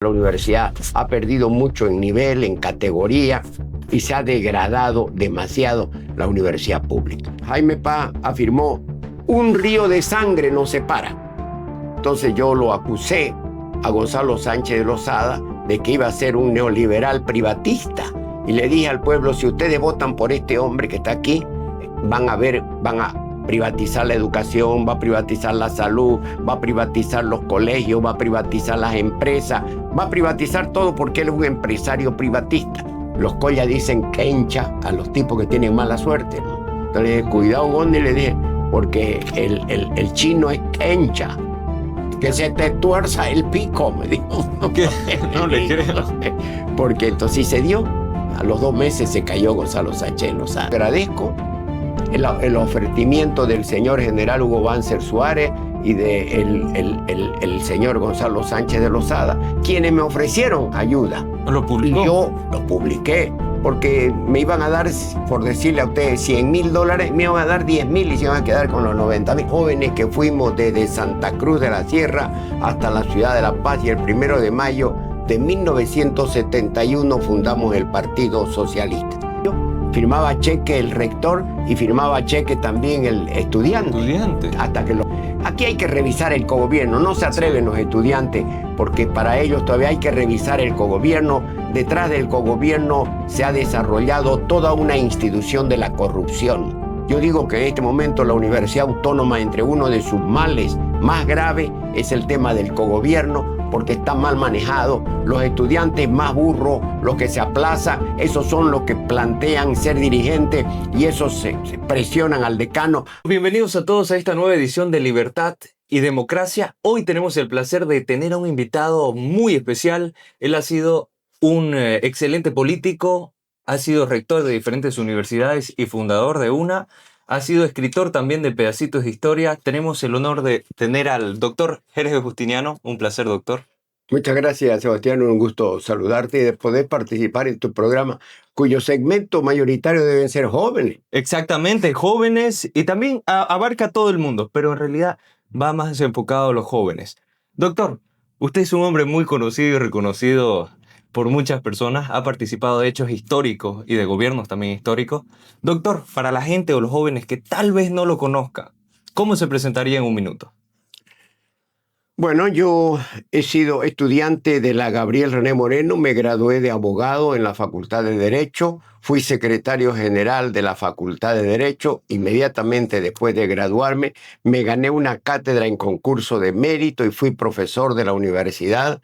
La universidad ha perdido mucho en nivel, en categoría, y se ha degradado demasiado la universidad pública. Jaime Paz afirmó: un río de sangre nos separa. Entonces yo lo acusé a Gonzalo Sánchez de Lozada de que iba a ser un neoliberal privatista. Y le dije al pueblo: si ustedes votan por este hombre que está aquí, van a privatizar la educación, va a privatizar la salud, va a privatizar los colegios, va a privatizar las empresas, va a privatizar todo porque él es un empresario privatista. Los collas dicen quencha a los tipos que tienen mala suerte, ¿no? Entonces le dije: cuidado, Gondi, le dije, porque el chino es quencha. Que se te tuerza el pico, me dijo. ¿Qué? No le creo. Porque entonces se dio. A los 2 meses se cayó Gonzalo Sánchez Lozada. Agradezco el ofrecimiento del señor general Hugo Banzer Suárez y del señor Gonzalo Sánchez de Lozada, quienes me ofrecieron ayuda. ¿Lo publicó? Y yo lo publiqué, porque me iban a dar, por decirle a ustedes, $100,000, me iban a dar 10,000 y se iban a quedar con los 90,000. Jóvenes que fuimos desde Santa Cruz de la Sierra hasta la ciudad de La Paz, y el 1 de mayo de 1971 fundamos el Partido Socialista. Yo firmaba cheque el rector y firmaba cheque también el estudiante. Hasta que Aquí hay que revisar el cogobierno. No se atreven los estudiantes porque para ellos todavía hay que revisar el cogobierno. Detrás del cogobierno se ha desarrollado toda una institución de la corrupción. Yo digo que en este momento la Universidad Autónoma, entre uno de sus males más graves, es el tema del cogobierno, porque está mal manejado. Los estudiantes más burros, los que se aplazan, esos son los que plantean ser dirigentes y esos se presionan al decano. Bienvenidos a todos a esta nueva edición de Libertad y Democracia. Hoy tenemos el placer de tener a un invitado muy especial. Él ha sido un excelente político, ha sido rector de diferentes universidades y fundador de una. Ha sido escritor también de pedacitos de historia. Tenemos el honor de tener al doctor Jerjes Justiniano. Un placer, doctor. Muchas gracias, Sebastián. Un gusto saludarte y de poder participar en tu programa, cuyo segmento mayoritario deben ser jóvenes. Exactamente, jóvenes, y también abarca a todo el mundo, pero en realidad va más enfocado a los jóvenes. Doctor, usted es un hombre muy conocido y reconocido por muchas personas, ha participado de hechos históricos y de gobiernos también históricos. Doctor, para la gente o los jóvenes que tal vez no lo conozcan, ¿cómo se presentaría en un minuto? Bueno, yo he sido estudiante de la Gabriel René Moreno, me gradué de abogado en la Facultad de Derecho, fui secretario general de la Facultad de Derecho. Inmediatamente después de graduarme, me gané una cátedra en concurso de mérito y fui profesor de la universidad.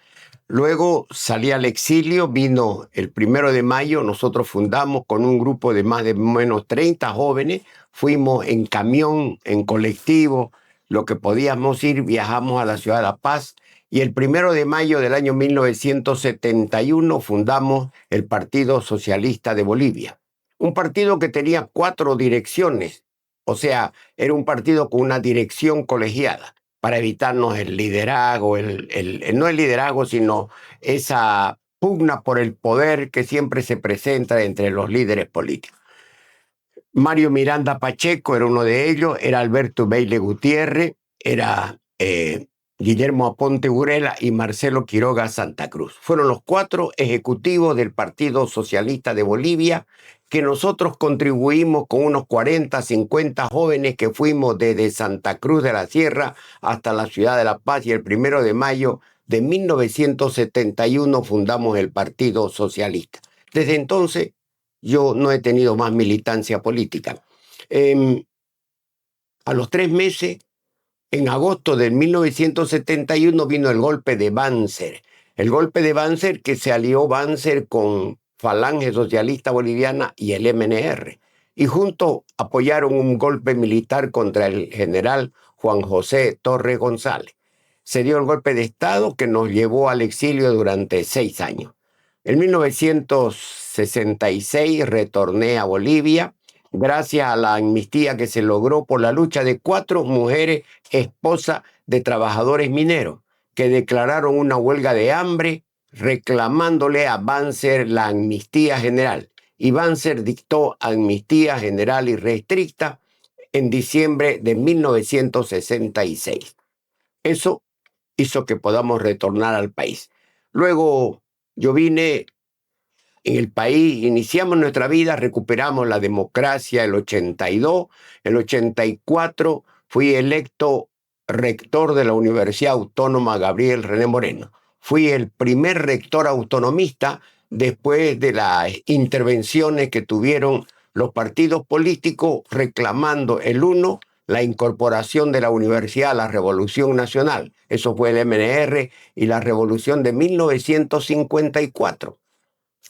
Luego salí al exilio, vino el 1 de mayo, nosotros fundamos con un grupo de más de menos 30 jóvenes, fuimos en camión, en colectivo, lo que podíamos ir, viajamos a la ciudad de La Paz, y el 1 de mayo del año 1971 fundamos el Partido Socialista de Bolivia. Un partido que tenía 4 direcciones, o sea, era un partido con una dirección colegiada, para evitarnos el liderazgo, no el liderazgo, sino esa pugna por el poder que siempre se presenta entre los líderes políticos. Mario Miranda Pacheco era uno de ellos, era Alberto Beile Gutiérrez, era Guillermo Aponte Burela y Marcelo Quiroga Santa Cruz. Fueron los 4 ejecutivos del Partido Socialista de Bolivia, que nosotros contribuimos con unos 40, 50 jóvenes que fuimos desde Santa Cruz de la Sierra hasta la ciudad de La Paz, y el 1 de mayo de 1971 fundamos el Partido Socialista. Desde entonces yo no he tenido más militancia política. A los 3 meses, en agosto de 1971, vino el golpe de Banzer. El golpe de Banzer, que se alió Banzer con Falange Socialista Boliviana y el MNR. Y juntos apoyaron un golpe militar contra el general Juan José Torres González. Se dio el golpe de Estado que nos llevó al exilio durante 6 años. En 1966 retorné a Bolivia, gracias a la amnistía que se logró por la lucha de 4 mujeres esposas de trabajadores mineros que declararon una huelga de hambre reclamándole a Banzer la amnistía general. Y Banzer dictó amnistía general y restricta en diciembre de 1966. Eso hizo que podamos retornar al país. Luego yo vine en el país, iniciamos nuestra vida, recuperamos la democracia el 82, el 84 fui electo rector de la Universidad Autónoma Gabriel René Moreno. Fui el primer rector autonomista después de las intervenciones que tuvieron los partidos políticos reclamando el uno, la incorporación de la universidad a la Revolución Nacional. Eso fue el MNR y la Revolución de 1954.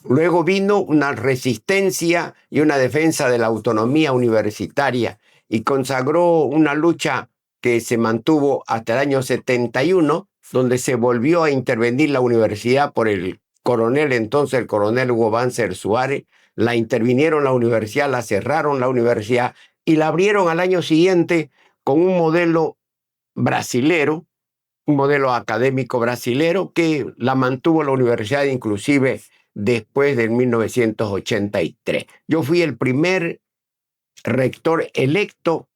Luego vino una resistencia y una defensa de la autonomía universitaria y consagró una lucha que se mantuvo hasta el año 71, donde se volvió a intervenir la universidad por el coronel, entonces el coronel Hugo Banzer Suárez. La intervinieron la universidad, la cerraron la universidad y la abrieron al año siguiente con un modelo brasilero, un modelo académico brasilero que la mantuvo la universidad inclusive después del 1983. Yo fui el primer rector electo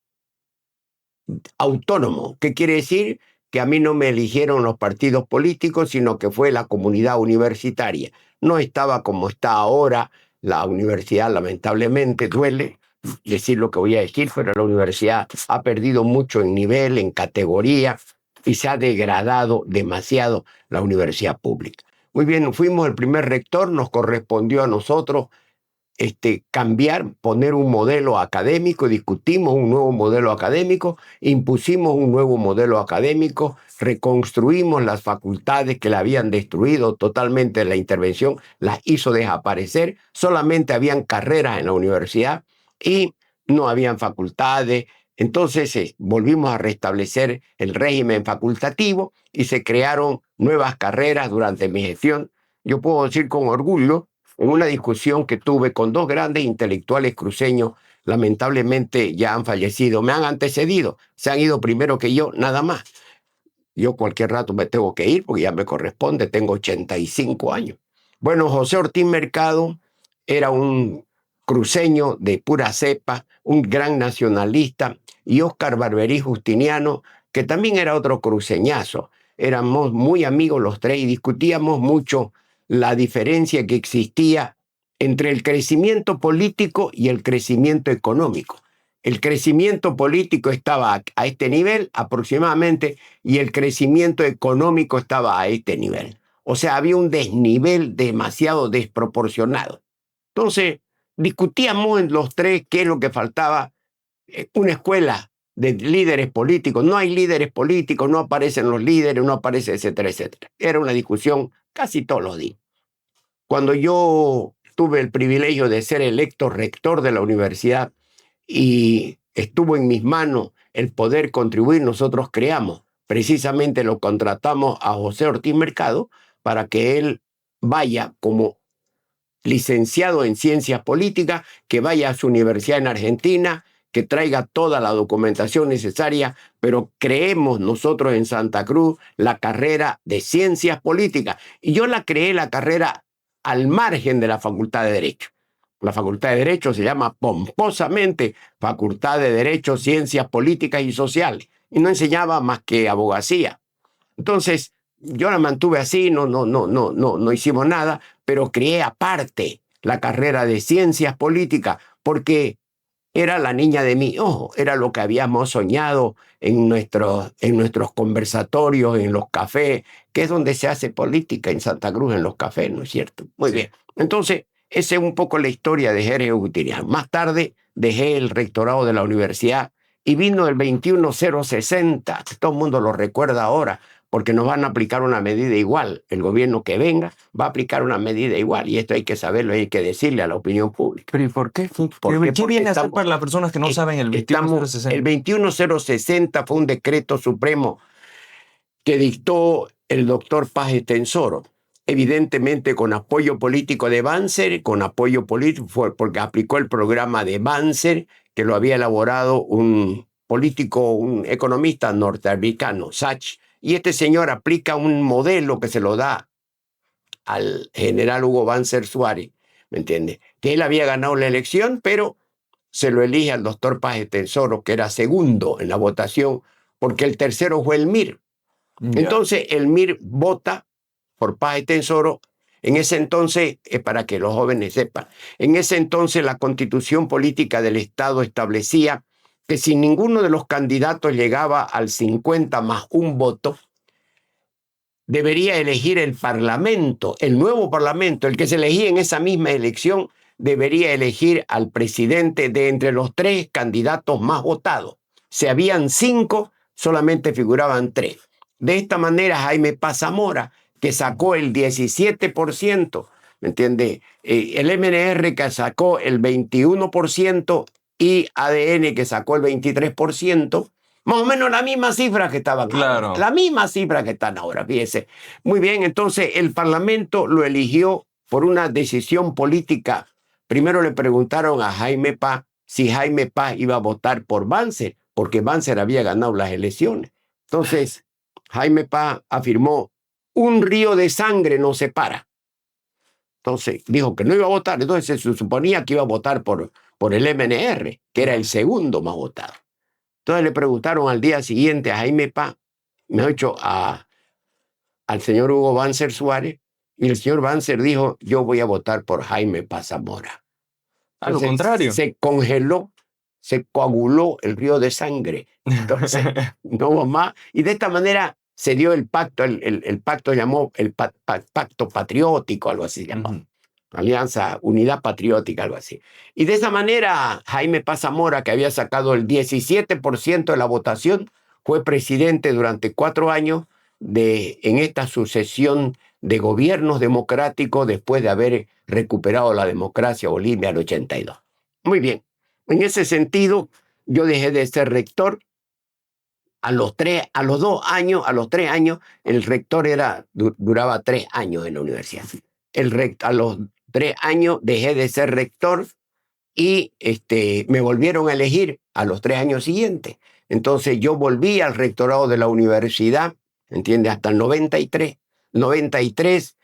autónomo. ¿Qué quiere decir? Que a mí no me eligieron los partidos políticos, sino que fue la comunidad universitaria. No estaba como está ahora la universidad, lamentablemente, duele decir lo que voy a decir, pero la universidad ha perdido mucho en nivel, en categoría, y se ha degradado demasiado la universidad pública. Muy bien, fuimos el primer rector, nos correspondió a nosotros cambiar, poner un modelo académico, discutimos un nuevo modelo académico, impusimos un nuevo modelo académico, reconstruimos las facultades que la habían destruido totalmente la intervención, las hizo desaparecer, solamente habían carreras en la universidad y no habían facultades. Entonces volvimos a restablecer el régimen facultativo y se crearon nuevas carreras durante mi gestión. Yo puedo decir con orgullo, en una discusión que tuve con dos grandes intelectuales cruceños, lamentablemente ya han fallecido, me han antecedido, se han ido primero que yo, nada más. Yo cualquier rato me tengo que ir porque ya me corresponde, tengo 85 años. Bueno, José Ortiz Mercado era un cruceño de pura cepa, un gran nacionalista, y Óscar Barberí Justiniano, que también era otro cruceñazo. Éramos muy amigos los tres y discutíamos mucho la diferencia que existía entre el crecimiento político y el crecimiento económico. El crecimiento político estaba a este nivel aproximadamente y el crecimiento económico estaba a este nivel. O sea, había un desnivel demasiado desproporcionado. Entonces, discutíamos en los tres qué es lo que faltaba. Una escuela de líderes políticos. No hay líderes políticos, no aparecen los líderes, no aparece, etcétera, etcétera. Era una discusión casi todos los días. Cuando yo tuve el privilegio de ser electo rector de la universidad y estuvo en mis manos el poder contribuir, nosotros creamos, precisamente lo contratamos a José Ortiz Mercado para que él vaya como licenciado en ciencias políticas, que vaya a su universidad en Argentina, que traiga toda la documentación necesaria, pero creemos nosotros en Santa Cruz la carrera de ciencias políticas. Y yo la creé, la carrera al margen de la Facultad de Derecho. La Facultad de Derecho se llama pomposamente Facultad de Derecho, Ciencias Políticas y Sociales, y no enseñaba más que abogacía. Entonces, yo la mantuve así, no hicimos nada, pero creé aparte la carrera de Ciencias Políticas, porque era la niña de mi ojo, era lo que habíamos soñado en nuestros conversatorios, en los cafés, que es donde se hace política en Santa Cruz, en los cafés, ¿no es cierto? Muy bien. Entonces, esa es un poco la historia de Jerez Justiniano. Más tarde dejé el rectorado de la universidad y vino el 21060, que todo el mundo lo recuerda ahora, porque nos van a aplicar una medida igual. El gobierno que venga va a aplicar una medida igual, y esto hay que saberlo, hay que decirle a la opinión pública. ¿Pero y por qué? ¿Qué viene a ser para las personas que no saben el 21060? El 21060 fue un decreto supremo que dictó el doctor Paz Estenssoro, evidentemente con apoyo político de Banzer, con apoyo político porque aplicó el programa de Banzer, que lo había elaborado un político, un economista norteamericano, Sachs, y este señor aplica un modelo que se lo da al general Hugo Banzer Suárez, ¿me entiende? Que él había ganado la elección, pero se lo elige al doctor Paz Estenssoro, que era segundo en la votación, porque el tercero fue el MIR. Ya. Entonces el MIR vota por Paz y Tensoro. En ese entonces, es para que los jóvenes sepan, en ese entonces la Constitución Política del Estado establecía que si ninguno de los candidatos llegaba al 50 más un voto, debería elegir el Parlamento, el nuevo Parlamento, el que se elegía en esa misma elección, debería elegir al presidente de entre los 3 candidatos más votados. Si habían 5, solamente figuraban 3. De esta manera, Jaime Paz Zamora, que sacó el 17%, ¿me entiende? El MNR que sacó el 21% y ADN que sacó el 23%, más o menos la misma cifra que estaban Claro. ahora. La misma cifra que están ahora, fíjese. Muy bien, entonces el Parlamento lo eligió por una decisión política. Primero le preguntaron a Jaime Paz si Jaime Paz iba a votar por Banzer, porque Banzer había ganado las elecciones. Entonces, Jaime Paz afirmó, un río de sangre nos separa. Entonces, dijo que no iba a votar. Entonces, se suponía que iba a votar por el MNR, que era el segundo más votado. Entonces le preguntaron al día siguiente a Jaime Paz, mejor dicho, al señor Hugo Banzer Suárez, y el señor Banzer dijo, yo voy a votar por Jaime Paz Zamora. A lo contrario. Se congeló, se coaguló el río de sangre. Entonces, no hubo más. Y de esta manera se dio el pacto, el pacto llamó el pacto patriótico, algo así llamó. Alianza, Unidad Patriótica, algo así. Y de esa manera, Jaime Paz Zamora, que había sacado el 17% de la votación, fue presidente durante 4 años en esta sucesión de gobiernos democráticos después de haber recuperado la democracia Bolivia en el 82. Muy bien. En ese sentido, yo dejé de ser rector. A los 3 años, el rector duraba 3 años en la universidad. A los 3 años dejé de ser rector y me volvieron a elegir a los 3 años siguientes. Entonces yo volví al rectorado de la universidad, ¿entiendes? Hasta el 93. 93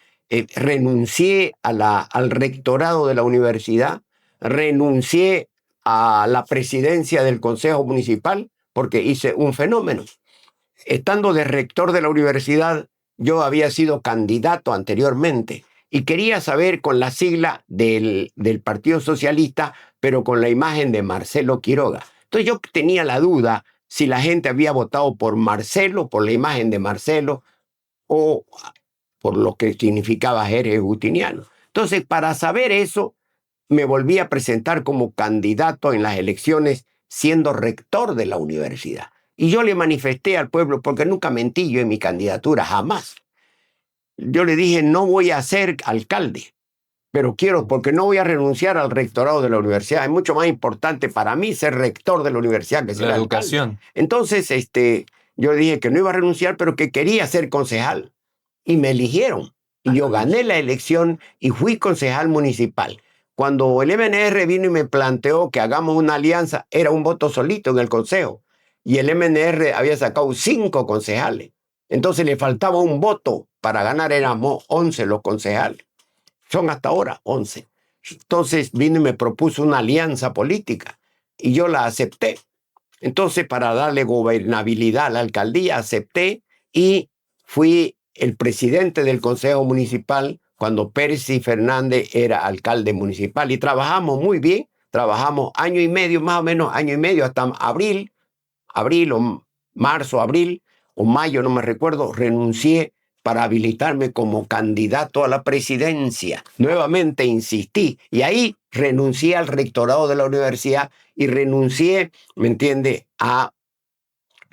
renuncié al rectorado de la universidad, renuncié a la presidencia del Consejo Municipal porque hice un fenómeno. Estando de rector de la universidad, yo había sido candidato anteriormente y quería saber con la sigla del Partido Socialista, pero con la imagen de Marcelo Quiroga. Entonces yo tenía la duda si la gente había votado por Marcelo, por la imagen de Marcelo, o por lo que significaba Jerez Justiniano. Entonces, para saber eso, me volví a presentar como candidato en las elecciones siendo rector de la universidad. Y yo le manifesté al pueblo, porque nunca mentí yo en mi candidatura, jamás. Yo le dije, no voy a ser alcalde, pero quiero, porque no voy a renunciar al rectorado de la universidad. Es mucho más importante para mí ser rector de la universidad que ser La alcalde. educación. Entonces, yo dije que no iba a renunciar, pero que quería ser concejal. Y me eligieron. Y yo gané la elección y fui concejal municipal. Cuando el MNR vino y me planteó que hagamos una alianza, era un voto solito en el consejo. Y el MNR había sacado 5 concejales. Entonces le faltaba un voto para ganar, éramos 11 los concejales. Son hasta ahora 11. Entonces vino y me propuso una alianza política y yo la acepté. Entonces, para darle gobernabilidad a la alcaldía, acepté y fui el presidente del Consejo Municipal cuando Percy Fernández era alcalde municipal. Y trabajamos muy bien, trabajamos año y medio, más o menos año y medio, hasta abril o marzo, abril o mayo, no me recuerdo, renuncié para habilitarme como candidato a la presidencia. Nuevamente insistí y ahí renuncié al rectorado de la universidad y renuncié, ¿me entiende?, a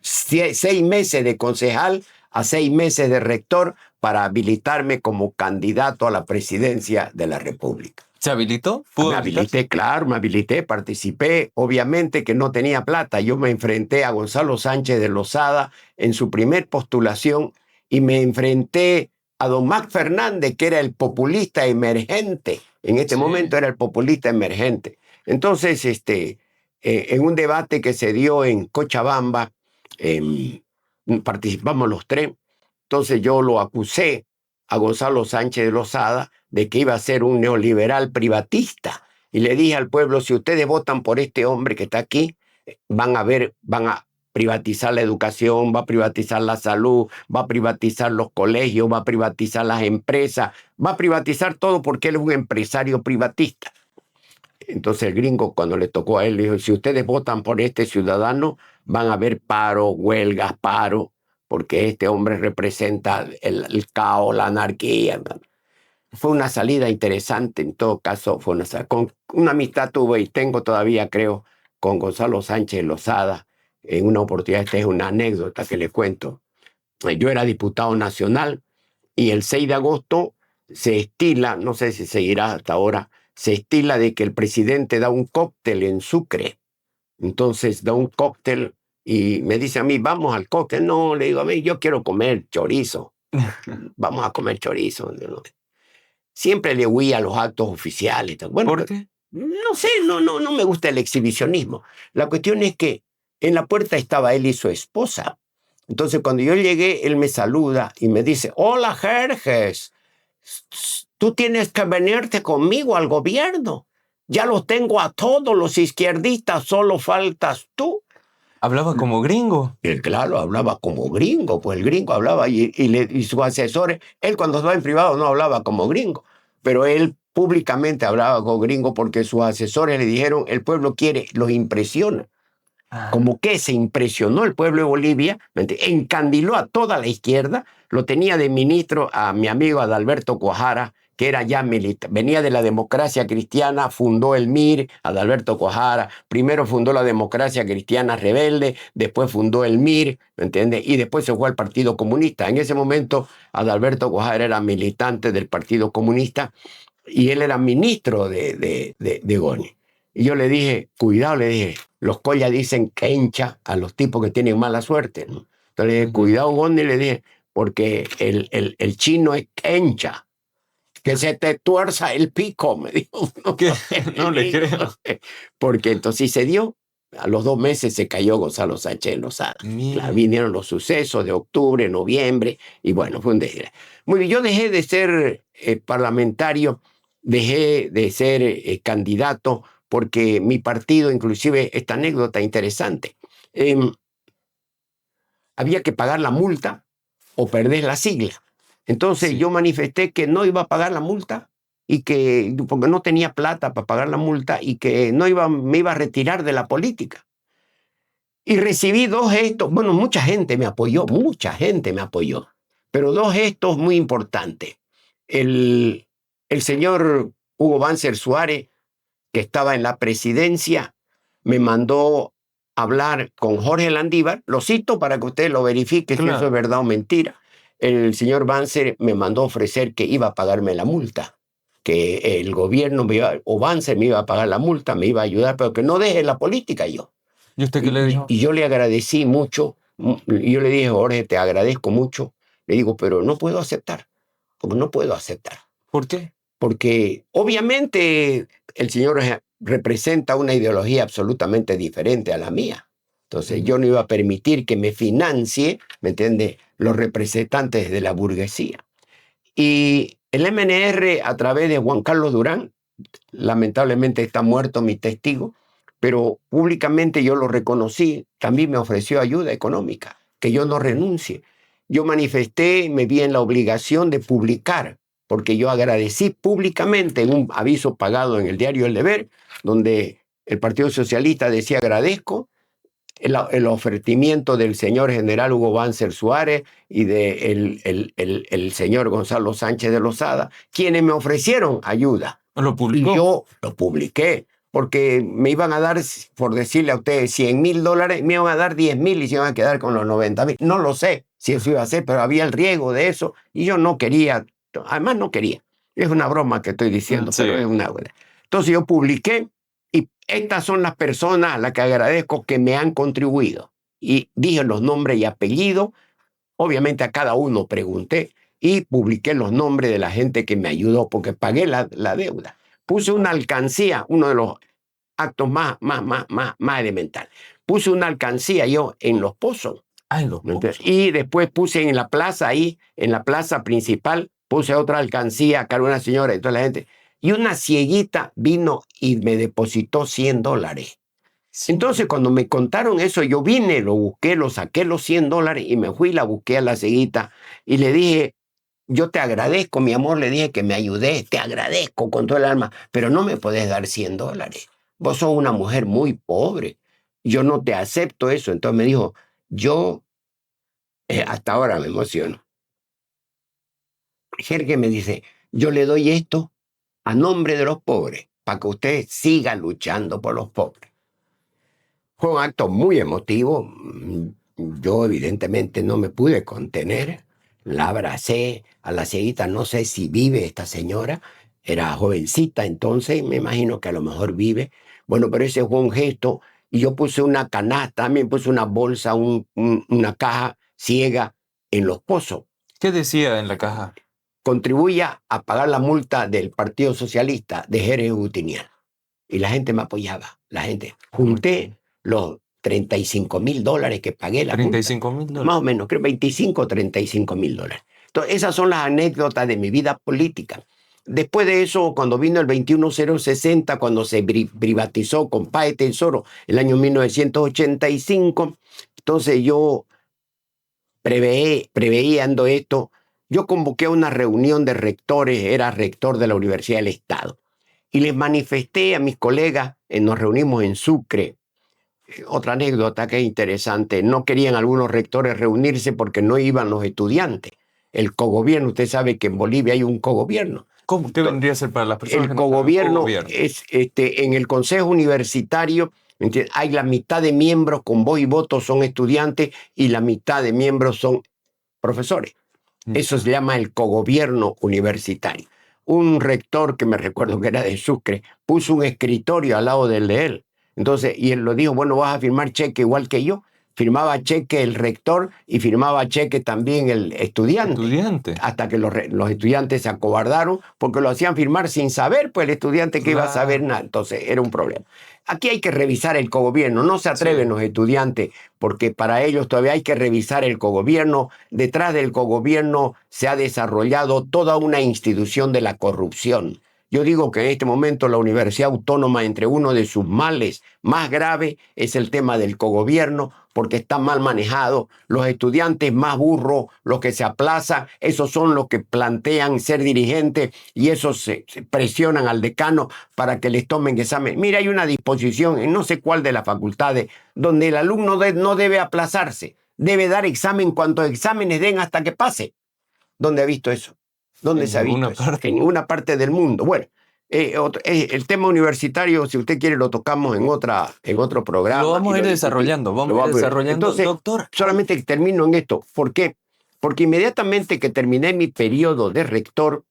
6 meses de concejal, a 6 meses de rector para habilitarme como candidato a la presidencia de la República. ¿Se habilitó? Me habilité, claro, me habilité, participé. Obviamente que no tenía plata. Yo me enfrenté a Gonzalo Sánchez de Lozada en su primer postulación y me enfrenté a don Max Fernández, que era el populista emergente. En este momento era el populista emergente. Entonces, en un debate que se dio en Cochabamba, participamos los 3. Entonces yo lo acusé a Gonzalo Sánchez de Lozada de que iba a ser un neoliberal privatista. Y le dije al pueblo, si ustedes votan por este hombre que está aquí, van a privatizar la educación, va a privatizar la salud, va a privatizar los colegios, va a privatizar las empresas, va a privatizar todo porque él es un empresario privatista. Entonces el gringo, cuando le tocó a él, le dijo, si ustedes votan por este ciudadano, van a haber paro, huelgas, paro, porque este hombre representa el caos, la anarquía. Fue una salida interesante, en todo caso, fue con una amistad tuve y tengo todavía, creo, con Gonzalo Sánchez Lozada. En una oportunidad, esta es una anécdota que les cuento. Yo era diputado nacional y el 6 de agosto se estila, no sé si seguirá hasta ahora, se estila de que el presidente da un cóctel en Sucre. Entonces da un cóctel y me dice a mí, vamos al cóctel. No, le digo a mí, yo quiero comer chorizo. Vamos a comer chorizo. Siempre le huí a los actos oficiales. Bueno, ¿Por qué? no sé, no me gusta el exhibicionismo. La cuestión es que en la puerta estaba él y su esposa. Entonces cuando yo llegué, él me saluda y me dice, hola Jerjes, tú tienes que venirte conmigo al gobierno. Ya los tengo a todos los izquierdistas, solo faltas tú. Hablaba como gringo. Él, claro, hablaba como gringo, pues el gringo hablaba y sus asesores, él cuando estaba en privado no hablaba como gringo, pero él públicamente hablaba como gringo porque sus asesores le dijeron, el pueblo quiere, los impresiona. Como que se impresionó el pueblo de Bolivia, encandiló a toda la izquierda, lo tenía de ministro a mi amigo Adalberto Cuajara, que era ya militar, venía de la democracia cristiana, fundó el MIR, Adalberto Cuajara, primero fundó la democracia cristiana rebelde, después fundó el MIR, ¿me entiendes? Y después se fue al Partido Comunista. En ese momento Adalberto Cuajara era militante del Partido Comunista y él era ministro de Goni. Y yo le dije, cuidado, le dije, los collas dicen quencha a los tipos que tienen mala suerte, ¿no? Entonces le dije, cuidado, Goni, le dije, porque el chino es quencha. Que se te tuerza el pico, me dijo. No le creo. Porque entonces se dio. A los 2 meses se cayó Gonzalo Sánchez Lozada. Claro, vinieron los sucesos de octubre, noviembre, y bueno, fue un desgracia. Muy bien, yo dejé de ser parlamentario, dejé de ser candidato, porque mi partido, inclusive esta anécdota interesante, había que pagar la multa o perder la sigla. Entonces Sí. yo manifesté que no iba a pagar la multa y que, porque no tenía plata para pagar la multa y que me iba a retirar de la política. Y recibí 2 gestos, bueno, mucha gente me apoyó, pero 2 gestos muy importantes. El señor Hugo Banzer Suárez, que estaba en la presidencia, me mandó hablar con Jorge Landívar, lo cito para que usted lo verifique si eso es verdad o mentira. El señor Banzer me mandó ofrecer que iba a pagarme la multa, que el gobierno o Banzer me iba a pagar la multa, me iba a ayudar, pero que no deje la política yo. ¿Y usted qué le dijo? Y yo le agradecí mucho, y yo le dije, Jorge, te agradezco mucho. Le digo, pero no puedo aceptar, porque no puedo aceptar. ¿Por qué? Porque obviamente el señor representa una ideología absolutamente diferente a la mía. Entonces yo no iba a permitir que me financie, ¿me entiende?, los representantes de la burguesía. Y el MNR, a través de Juan Carlos Durán, lamentablemente está muerto mi testigo, pero públicamente yo lo reconocí, también me ofreció ayuda económica, que yo no renuncie. Yo manifesté, me vi en la obligación de publicar, porque yo agradecí públicamente en un aviso pagado en el diario El Deber, donde el Partido Socialista decía agradezco el ofrecimiento del señor general Hugo Banzer Suárez y el señor Gonzalo Sánchez de Lozada, quienes me ofrecieron ayuda. ¿Lo publicó? Y yo lo publiqué, porque me iban a dar, por decirle a ustedes, $100,000, me iban a dar 10,000 y se iban a quedar con los 90,000. No lo sé si eso iba a ser, pero había el riesgo de eso y yo no quería, además no quería. Es una broma que estoy diciendo, Sí. pero es una buena. Entonces yo publiqué y estas son las personas a las que agradezco que me han contribuido. Y dije los nombres y apellidos, obviamente a cada uno pregunté y publiqué los nombres de la gente que me ayudó porque pagué la deuda. Puse una alcancía, uno de los actos más elementales. Puse una alcancía yo en Los Pozos. Ah, en Los Pozos. Y después puse en la plaza ahí, en la plaza principal, puse otra alcancía, que era una señora y toda la gente. Y una cieguita vino y me depositó $100. Entonces, cuando me contaron eso, yo vine, lo busqué, lo saqué los $100 y me fui, la busqué a la ceguita y le dije, yo te agradezco, mi amor, le dije que me ayudé, te agradezco con todo el alma, pero no me podés dar $100. Vos sos una mujer muy pobre, yo no te acepto eso. Entonces me dijo, yo hasta ahora me emociono. Jerge me dice, yo le doy esto a nombre de los pobres, para que usted siga luchando por los pobres. Fue un acto muy emotivo. Yo evidentemente no me pude contener. La abracé a la cieguita. No sé si vive esta señora. Era jovencita entonces. Me imagino que a lo mejor vive. Bueno, pero ese fue un gesto. Y yo puse una canasta, también puse una bolsa, una caja ciega en Los Pozos. ¿Qué decía en la caja? Contribuya a pagar la multa del Partido Socialista de Jerez Gutiniano. Y la gente me apoyaba. La gente. Junté los $35.000 que pagué la multa. $35.000. Más o menos, creo 25 o $35.000. Entonces, esas son las anécdotas de mi vida política. Después de eso, cuando vino el 21060, cuando se privatizó con Paz Tesoro, el año 1985, entonces yo preveíando esto, yo convoqué a una reunión de rectores, era rector de la Universidad del Estado, y les manifesté a mis colegas, nos reunimos en Sucre. Otra anécdota que es interesante, no querían algunos rectores reunirse porque no iban los estudiantes. El cogobierno, usted sabe que en Bolivia hay un cogobierno. ¿Cómo? ¿Qué vendría a ser para las personas El que no saben? cogobierno es, en el consejo universitario, hay la mitad de miembros con voz y voto son estudiantes y la mitad de miembros son profesores. Eso se llama el cogobierno universitario. Un rector que me recuerdo que era de Sucre puso un escritorio al lado del de él. Entonces, y él lo dijo, bueno, vas a firmar cheque igual que yo. Firmaba cheque el rector y firmaba cheque también el estudiante. Hasta que los estudiantes se acobardaron porque lo hacían firmar sin saber, pues el estudiante que iba a saber nada. Entonces, era un problema. Aquí hay que revisar el cogobierno. No se atreven los estudiantes porque para ellos todavía hay que revisar el cogobierno. Detrás del cogobierno se ha desarrollado toda una institución de la corrupción. Yo digo que en este momento la Universidad Autónoma, entre uno de sus males más graves, es el tema del cogobierno, porque está mal manejado. Los estudiantes más burros, los que se aplazan, esos son los que plantean ser dirigentes y esos se presionan al decano para que les tomen examen. Mira, hay una disposición en no sé cuál de las facultades donde el alumno no debe aplazarse, debe dar examen cuantos exámenes den hasta que pase. ¿Dónde ha visto eso? ¿Dónde se ha visto eso? En ninguna parte del mundo. Bueno, el tema universitario, si usted quiere, lo tocamos en otro programa. Lo vamos a ir desarrollando. Entonces, doctor. Solamente termino en esto. ¿Por qué? Porque inmediatamente que terminé mi periodo de rector,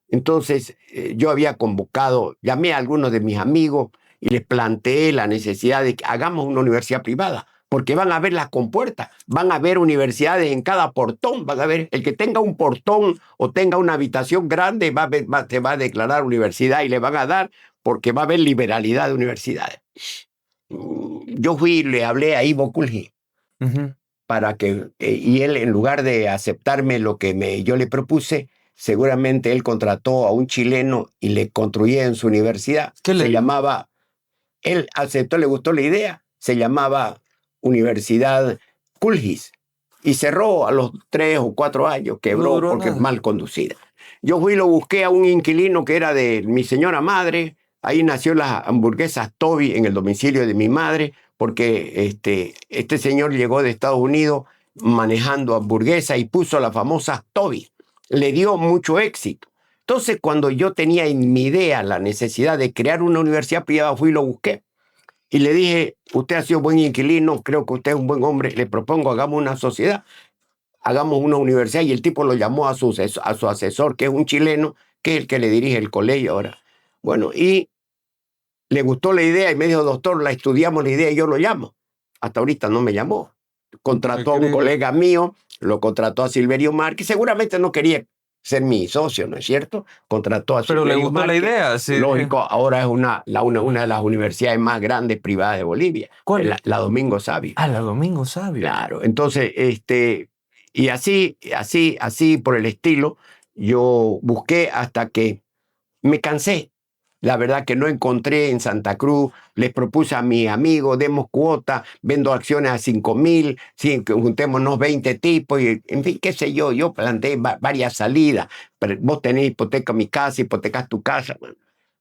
entonces yo había convocado, llamé a algunos de mis amigos y les planteé la necesidad de que hagamos una universidad privada. Porque van a ver las compuertas, van a ver universidades en cada portón, van a ver, el que tenga un portón o tenga una habitación grande se va a declarar universidad y le van a dar porque va a haber liberalidad de universidades. Yo fui y le hablé a Ivo Kulji para que, y él en lugar de aceptarme lo que yo le propuse, seguramente él contrató a un chileno y le construía en su universidad. Él aceptó, le gustó la idea, se llamaba Universidad Kulgis y cerró a los 3 o 4 años, quebró porque es mal conducida. Yo fui y lo busqué a un inquilino que era de mi señora madre, ahí nació las hamburguesas Toby en el domicilio de mi madre, porque este señor llegó de Estados Unidos manejando hamburguesas y puso las famosas Toby, le dio mucho éxito. Entonces, cuando yo tenía en mi idea la necesidad de crear una universidad privada, fui y lo busqué. Y le dije, usted ha sido buen inquilino, creo que usted es un buen hombre, le propongo, hagamos una sociedad, hagamos una universidad. Y el tipo lo llamó a su asesor, que es un chileno, que es el que le dirige el colegio ahora. Bueno, y le gustó la idea y me dijo, doctor, la estudiamos la idea y yo lo llamo. Hasta ahorita no me llamó. Contrató a un colega mío, lo contrató a Silverio Márquez, seguramente no quería ser mi socio, ¿no es cierto? Contrató a Silverio Pero le gustó Márquez. la idea. Sí. Lógico, ahora es una de las universidades más grandes privadas de Bolivia. ¿Cuál? La Domingo Savio. Ah, la Domingo Savio. Claro, entonces, y así por el estilo, yo busqué hasta que me cansé La verdad que no encontré en Santa Cruz. Les propuse a mis amigos, demos cuota, vendo acciones a 5,000, sí, que juntémonos 20 tipos, y, en fin, qué sé yo. Yo planteé varias salidas. Pero vos tenés hipoteca mi casa, hipotecas tu casa.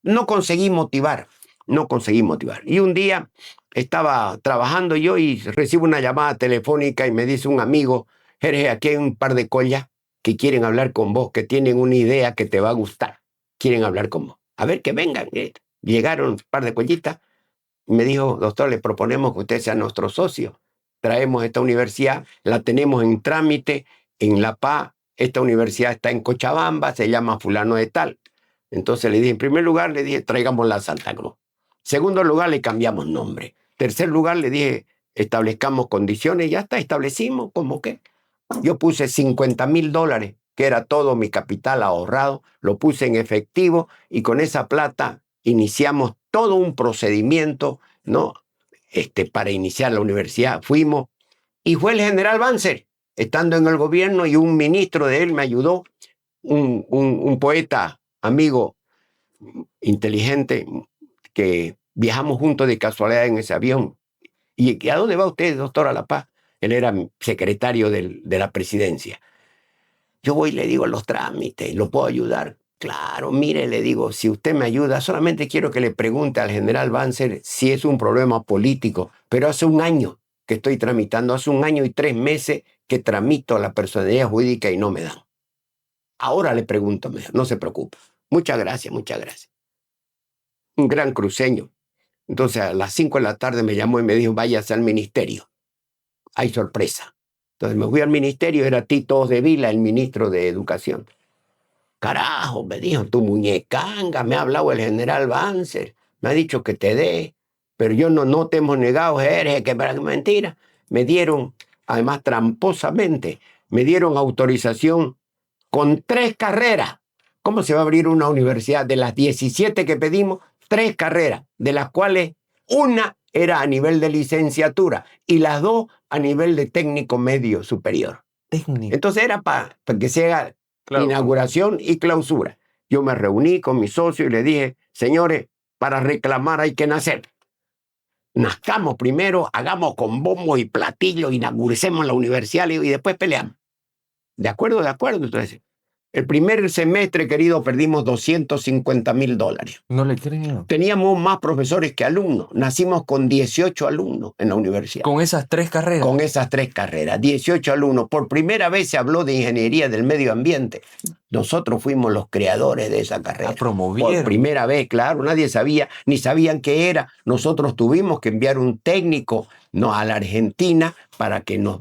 No conseguí motivar, no conseguí motivar. Y un día estaba trabajando yo y recibo una llamada telefónica y me dice un amigo: Jorge, aquí hay un par de collas que quieren hablar con vos, que tienen una idea que te va a gustar. Quieren hablar con vos. A ver, que vengan. Llegaron un par de collitas y me dijo: doctor, le proponemos que usted sea nuestro socio. Traemos esta universidad, la tenemos en trámite en La Paz. Esta universidad está en Cochabamba, se llama fulano de tal. Entonces le dije, en primer lugar, le dije, traigámosla a Santa Cruz. Segundo lugar, le cambiamos nombre. Tercer lugar, le dije, establezcamos condiciones. Ya está, establecimos, ¿cómo qué? Yo puse $50,000, que era todo mi capital ahorrado, lo puse en efectivo y con esa plata iniciamos todo un procedimiento, ¿no? Para iniciar la universidad. Fuimos y fue el general Banzer, estando en el gobierno, y un ministro de él me ayudó, un poeta, amigo, inteligente, que viajamos juntos de casualidad en ese avión. ¿Y a dónde va usted, doctor, a La Paz? Él era secretario de la presidencia. Yo voy y le digo los trámites, ¿lo puedo ayudar? Claro, mire, le digo, si usted me ayuda, solamente quiero que le pregunte al general Banzer si es un problema político, pero hace un año que estoy tramitando, hace 1 año y 3 meses que tramito la personalidad jurídica y no me dan. Ahora le pregunto, no se preocupe. Muchas gracias, muchas gracias. Un gran cruceño. Entonces a las 5 de la tarde me llamó y me dijo, váyase al ministerio. Hay sorpresa. Entonces me fui al ministerio, era Tito Osdevila, el ministro de Educación. Carajo, me dijo, tu muñecanga, me ha hablado el general Banzer, me ha dicho que te dé, pero yo no te hemos negado, eres que mentira. Me dieron, además tramposamente, me dieron autorización con 3 carreras. ¿Cómo se va a abrir una universidad? De las 17 que pedimos, 3 carreras, de las cuales una era a nivel de licenciatura y las 2 a nivel de técnico medio superior. Técnico. Entonces era para que se haga inauguración y clausura. Yo me reuní con mi socio y le dije, señores, para reclamar hay que nacer. Nazcamos primero, hagamos con bombo y platillo, inauguremos la universidad y después peleamos. ¿De acuerdo? De acuerdo. Entonces, el primer semestre, querido, perdimos $250,000. No le creo. Teníamos más profesores que alumnos. Nacimos con 18 alumnos en la universidad. ¿Con esas 3 carreras? Con esas 3 carreras, 18 alumnos. Por primera vez se habló de ingeniería del medio ambiente. Nosotros fuimos los creadores de esa carrera. La promovieron. Por primera vez, claro, nadie sabía, ni sabían qué era. Nosotros tuvimos que enviar un técnico, no, a la Argentina para que nos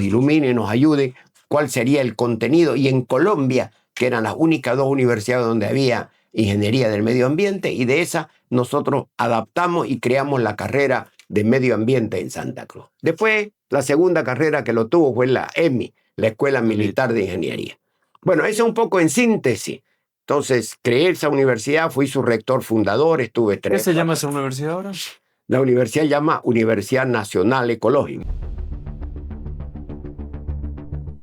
ilumine, nos ayude cuál sería el contenido. Y en Colombia, que eran las únicas 2 universidades donde había ingeniería del medio ambiente, y de esa nosotros adaptamos y creamos la carrera de medio ambiente en Santa Cruz. Después, la segunda carrera que lo tuvo fue la EMI, la Escuela Militar de Ingeniería. Bueno, eso es un poco en síntesis. Entonces, creé esa universidad, fui su rector fundador, estuve 3 ¿Qué se llama esa universidad ahora? La universidad se llama Universidad Nacional Ecológica.